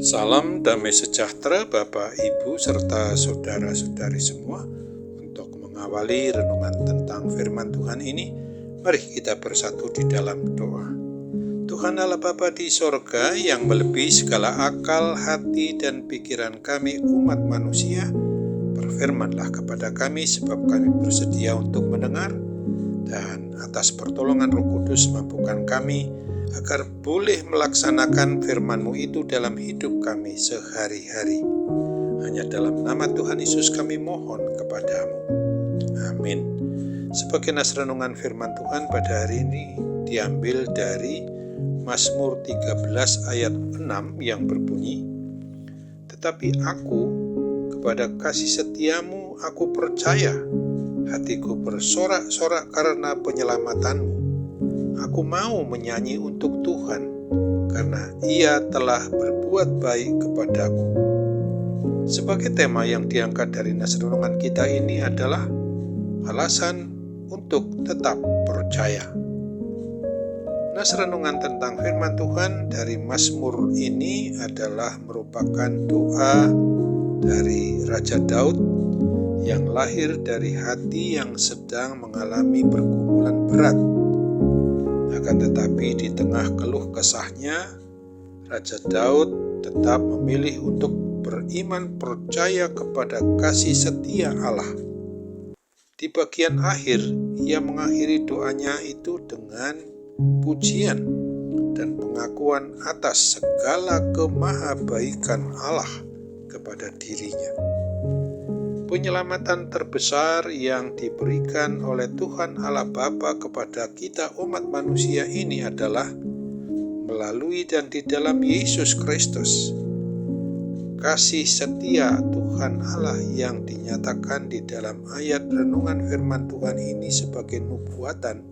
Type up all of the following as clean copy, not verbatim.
Salam damai sejahtera Bapak, Ibu, serta saudara-saudari semua. Untuk mengawali renungan tentang firman Tuhan ini, mari kita bersatu di dalam doa. Tuhan Allah Bapa di sorga yang melebihi segala akal, hati, dan pikiran kami umat manusia, berfirmanlah kepada kami sebab kami bersedia untuk mendengar, dan atas pertolongan Roh Kudus mampukan kami agar boleh melaksanakan firman-Mu itu dalam hidup kami sehari-hari. Hanya dalam nama Tuhan Yesus kami mohon kepadamu. Amin. Sebagai nas renungan firman Tuhan pada hari ini diambil dari Mazmur 13 ayat 6 yang berbunyi, "Tetapi aku kepada kasih setiamu aku percaya, hatiku bersorak-sorak karena penyelamatanmu. Aku mau menyanyi untuk Tuhan, karena Ia telah berbuat baik kepadaku." Sebagai tema yang diangkat dari nas renungan kita ini adalah alasan untuk tetap percaya. Nas renungan tentang firman Tuhan dari Mazmur ini adalah merupakan doa dari Raja Daud yang lahir dari hati yang sedang mengalami pergumulan berat. Akan tetapi di tengah keluh kesahnya, Raja Daud tetap memilih untuk beriman percaya kepada kasih setia Allah. Di bagian akhir, ia mengakhiri doanya itu dengan pujian dan pengakuan atas segala kemahabaikan Allah kepada dirinya. Penyelamatan terbesar yang diberikan oleh Tuhan Allah Bapa kepada kita umat manusia ini adalah melalui dan di dalam Yesus Kristus. Kasih setia Tuhan Allah yang dinyatakan di dalam ayat renungan firman Tuhan ini sebagai nubuatan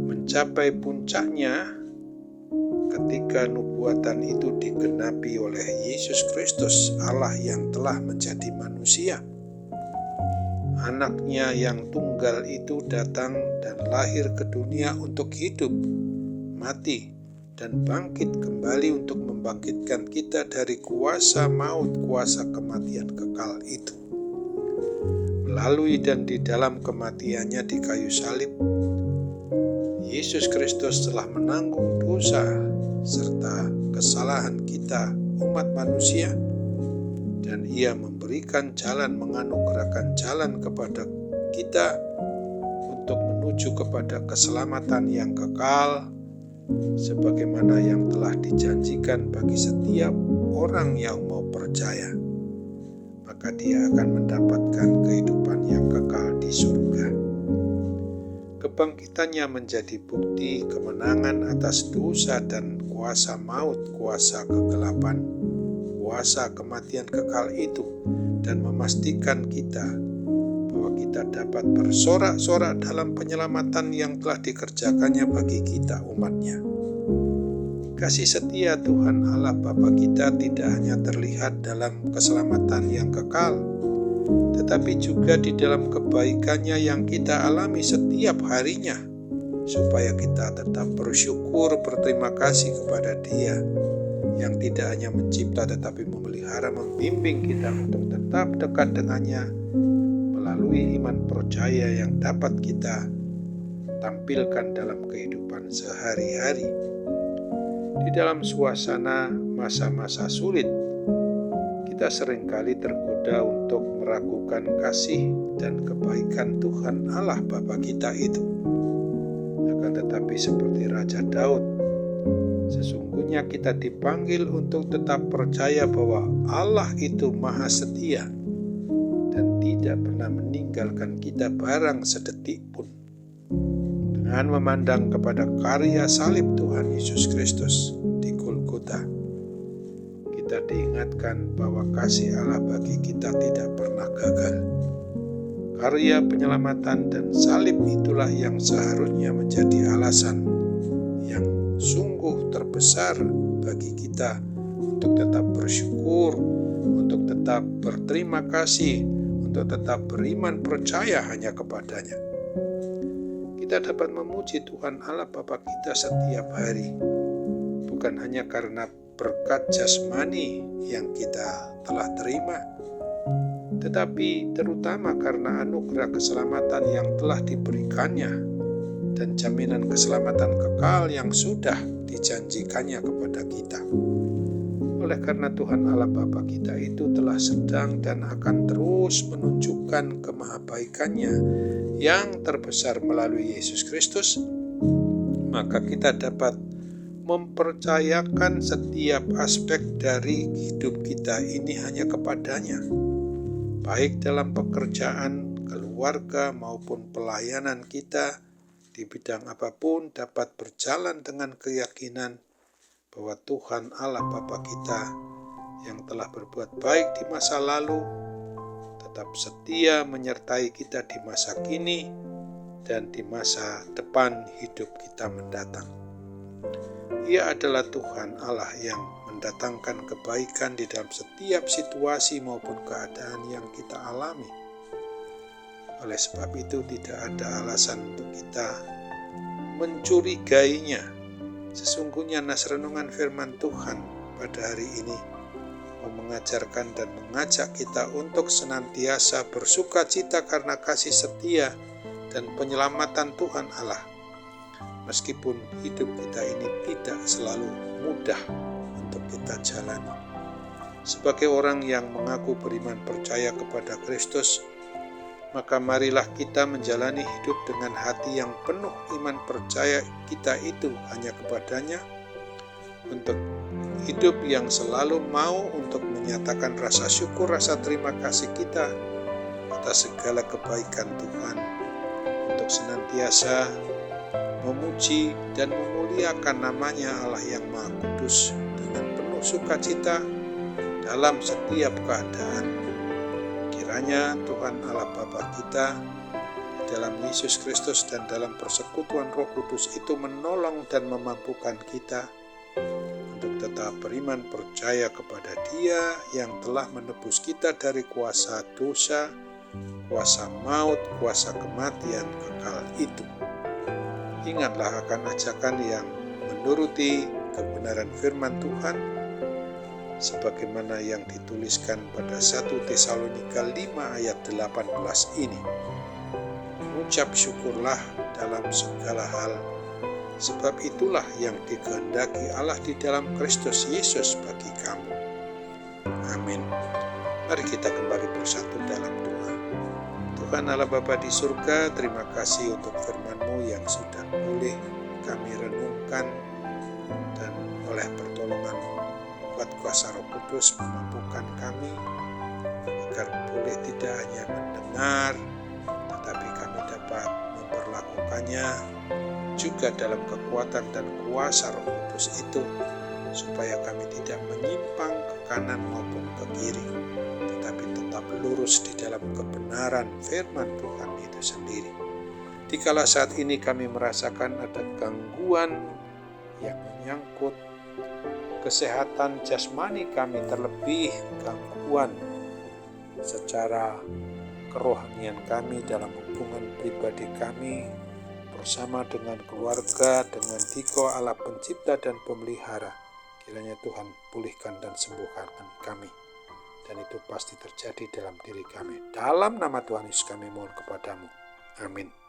mencapai puncaknya ketika nubuatan itu digenapi oleh Yesus Kristus, Allah yang telah menjadi manusia. Anaknya yang tunggal itu datang dan lahir ke dunia untuk hidup, mati, dan bangkit kembali untuk membangkitkan kita dari kuasa maut, kuasa kematian kekal itu. Melalui dan di dalam kematiannya di kayu salib, Yesus Kristus telah menanggung dosa serta kesalahan kita umat manusia, dan Ia memberikan jalan, menganugerahkan jalan kepada kita untuk menuju kepada keselamatan yang kekal, sebagaimana yang telah dijanjikan bagi setiap orang yang mau percaya. Maka dia akan mendapatkan kehidupan yang kekal di surga. Kebangkitannya menjadi bukti kemenangan atas dosa dan kuasa maut, kuasa kegelapan, kuasa kematian kekal itu, dan memastikan kita bahwa kita dapat bersorak-sorak dalam penyelamatan yang telah dikerjakannya bagi kita umatnya. Kasih setia Tuhan Allah Bapa kita tidak hanya terlihat dalam keselamatan yang kekal, tetapi juga di dalam kebaikannya yang kita alami setiap harinya, supaya kita tetap bersyukur, berterima kasih kepada Dia yang tidak hanya mencipta tetapi memelihara, membimbing kita untuk tetap dekat dengannya melalui iman percaya yang dapat kita tampilkan dalam kehidupan sehari-hari. Di dalam suasana masa-masa sulit, kita seringkali tergoda untuk meragukan kasih dan kebaikan Tuhan Allah Bapa kita itu. Akan tetapi seperti Raja Daud, sesungguhnya kita dipanggil untuk tetap percaya bahwa Allah itu maha setia dan tidak pernah meninggalkan kita barang sedetik pun. Dengan memandang kepada karya salib Tuhan Yesus Kristus di Golgota, kita diingatkan bahwa kasih Allah bagi kita tidak pernah gagal. Karya penyelamatan dan salib itulah yang seharusnya menjadi alasan yang sungguh terbesar bagi kita untuk tetap bersyukur, untuk tetap berterima kasih, untuk tetap beriman percaya hanya kepadanya. Kita dapat memuji Tuhan Allah Bapa kita setiap hari, bukan hanya karena berkat jasmani yang kita telah terima, tetapi terutama karena anugerah keselamatan yang telah diberikannya dan jaminan keselamatan kekal yang sudah dijanjikannya kepada kita. Oleh karena Tuhan Allah Bapa kita itu telah sedang dan akan terus menunjukkan kemahabaikannya yang terbesar melalui Yesus Kristus, maka kita dapat mempercayakan setiap aspek dari hidup kita ini hanya kepadanya, baik dalam pekerjaan, keluarga maupun pelayanan kita di bidang apapun dapat berjalan dengan keyakinan bahwa Tuhan Allah Bapa kita yang telah berbuat baik di masa lalu tetap setia menyertai kita di masa kini dan di masa depan hidup kita mendatang. Ia adalah Tuhan Allah yang mendatangkan kebaikan di dalam setiap situasi maupun keadaan yang kita alami. Oleh sebab itu tidak ada alasan untuk kita mencurigainya. Sesungguhnya nas renungan firman Tuhan pada hari ini mengajarkan dan mengajak kita untuk senantiasa bersuka cita karena kasih setia dan penyelamatan Tuhan Allah. Meskipun hidup kita ini tidak selalu mudah untuk kita jalani. Sebagai orang yang mengaku beriman percaya kepada Kristus, maka marilah kita menjalani hidup dengan hati yang penuh iman percaya kita itu hanya kepadanya, untuk hidup yang selalu mau untuk menyatakan rasa syukur, rasa terima kasih kita atas segala kebaikan Tuhan, untuk senantiasa memuji dan memuliakan namanya Allah yang Maha Kudus dengan penuh sukacita dalam setiap keadaan. Kiranya Tuhan Allah Bapa kita dalam Yesus Kristus dan dalam persekutuan Roh Kudus itu menolong dan memampukan kita untuk tetap beriman percaya kepada Dia yang telah menebus kita dari kuasa dosa, kuasa maut, kuasa kematian kekal itu. Ingatlah akan ajakan yang menuruti kebenaran firman Tuhan sebagaimana yang dituliskan pada 1 Tesalonika 5 ayat 18 ini. Mengucap syukurlah dalam segala hal, sebab itulah yang dikehendaki Allah di dalam Kristus Yesus bagi kamu. Amin. Mari kita kembali bersatu dalam doa. Tuhan Allah Bapa di surga, terima kasih untuk firman-Mu yang sudah boleh kami renungkan, dan oleh pertolongan-Mu buat kuasa Roh Kudus memampukan kami agar boleh tidak hanya mendengar, tetapi kami dapat memperlakukannya juga dalam kekuatan dan kuasa Roh Kudus itu, supaya kami tidak menyimpang ke kanan maupun ke kiri, tetapi tetap lurus di dalam kebenaran firman Tuhan itu sendiri. Dikala saat ini kami merasakan ada gangguan yang menyangkut kesehatan jasmani kami, terlebih gangguan secara kerohanian kami dalam hubungan pribadi kami bersama dengan keluarga, dengan Diko Allah pencipta dan pemelihara. Kiranya Tuhan pulihkan dan sembuhkan kami, dan itu pasti terjadi dalam diri kami. Dalam nama Tuhan Yesus kami mohon kepadamu. Amin.